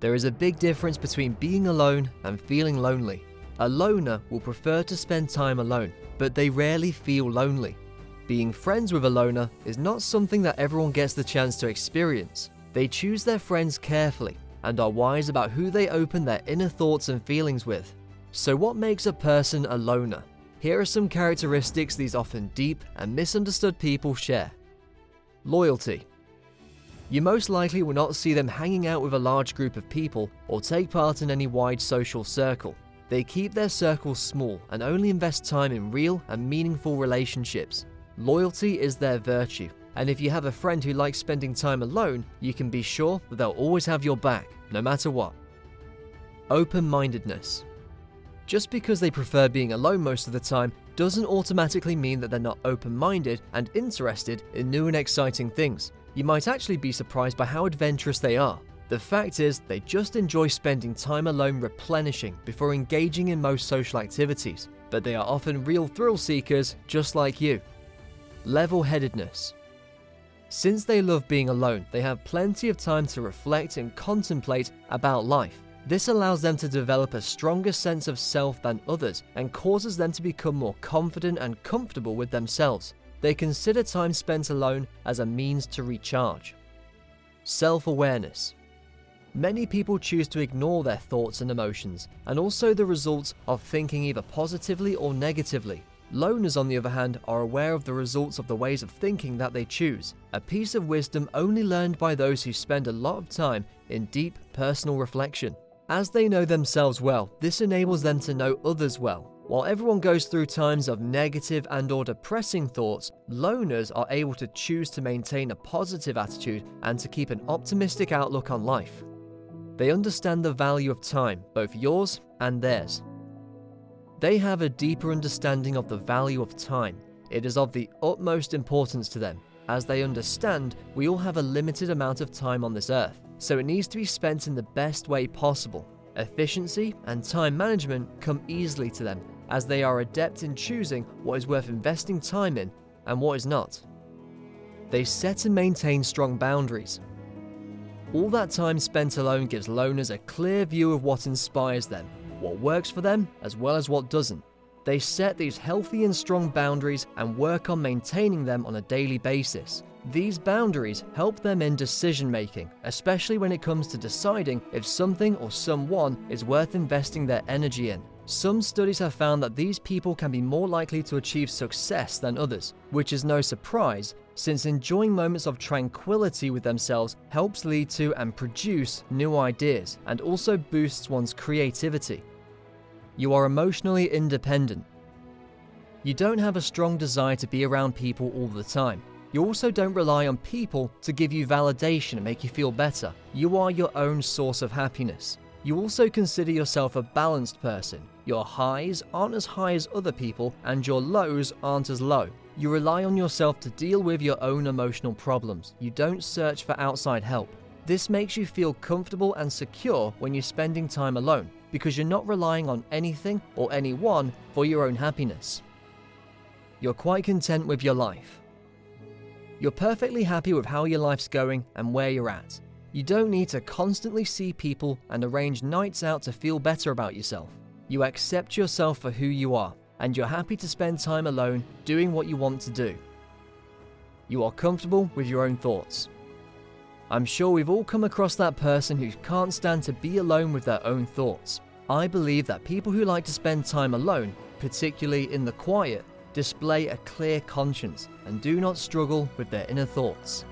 There is a big difference between being alone and feeling lonely. A loner will prefer to spend time alone, but they rarely feel lonely. Being friends with a loner is not something that everyone gets the chance to experience. They choose their friends carefully and are wise about who they open their inner thoughts and feelings with. So what makes a person a loner? Here are some characteristics these often deep and misunderstood people share. Loyalty. You most likely will not see them hanging out with a large group of people or take part in any wide social circle. They keep their circles small and only invest time in real and meaningful relationships. Loyalty is their virtue, and if you have a friend who likes spending time alone, you can be sure that they'll always have your back, no matter what. Open-mindedness. Just because they prefer being alone most of the time doesn't automatically mean that they're not open-minded and interested in new and exciting things. You might actually be surprised by how adventurous they are. The fact is, they just enjoy spending time alone replenishing before engaging in most social activities, but they are often real thrill seekers just like you. Levelheadedness. Since they love being alone, they have plenty of time to reflect and contemplate about life. This allows them to develop a stronger sense of self than others and causes them to become more confident and comfortable with themselves. They consider time spent alone as a means to recharge. Self-awareness. Many people choose to ignore their thoughts and emotions, and also the results of thinking either positively or negatively. Loners, on the other hand, are aware of the results of the ways of thinking that they choose, a piece of wisdom only learned by those who spend a lot of time in deep personal reflection. As they know themselves well, this enables them to know others well. While everyone goes through times of negative and/or depressing thoughts, loners are able to choose to maintain a positive attitude and to keep an optimistic outlook on life. They understand the value of time, both yours and theirs. They have a deeper understanding of the value of time. It is of the utmost importance to them, as they understand we all have a limited amount of time on this earth, so it needs to be spent in the best way possible. Efficiency and time management come easily to them, as they are adept in choosing what is worth investing time in and what is not. They set and maintain strong boundaries. All that time spent alone gives loners a clear view of what inspires them, what works for them as well as what doesn't. They set these healthy and strong boundaries and work on maintaining them on a daily basis. These boundaries help them in decision making, especially when it comes to deciding if something or someone is worth investing their energy in. Some studies have found that these people can be more likely to achieve success than others, which is no surprise, since enjoying moments of tranquility with themselves helps lead to and produce new ideas, and also boosts one's creativity. You are emotionally independent. You don't have a strong desire to be around people all the time. You also don't rely on people to give you validation and make you feel better. You are your own source of happiness. You also consider yourself a balanced person. Your highs aren't as high as other people, and your lows aren't as low. You rely on yourself to deal with your own emotional problems. You don't search for outside help. This makes you feel comfortable and secure when you're spending time alone, because you're not relying on anything or anyone for your own happiness. You're quite content with your life. You're perfectly happy with how your life's going and where you're at. You don't need to constantly see people and arrange nights out to feel better about yourself. You accept yourself for who you are, and you're happy to spend time alone doing what you want to do. You are comfortable with your own thoughts. I'm sure we've all come across that person who can't stand to be alone with their own thoughts. I believe that people who like to spend time alone, particularly in the quiet, display a clear conscience and do not struggle with their inner thoughts.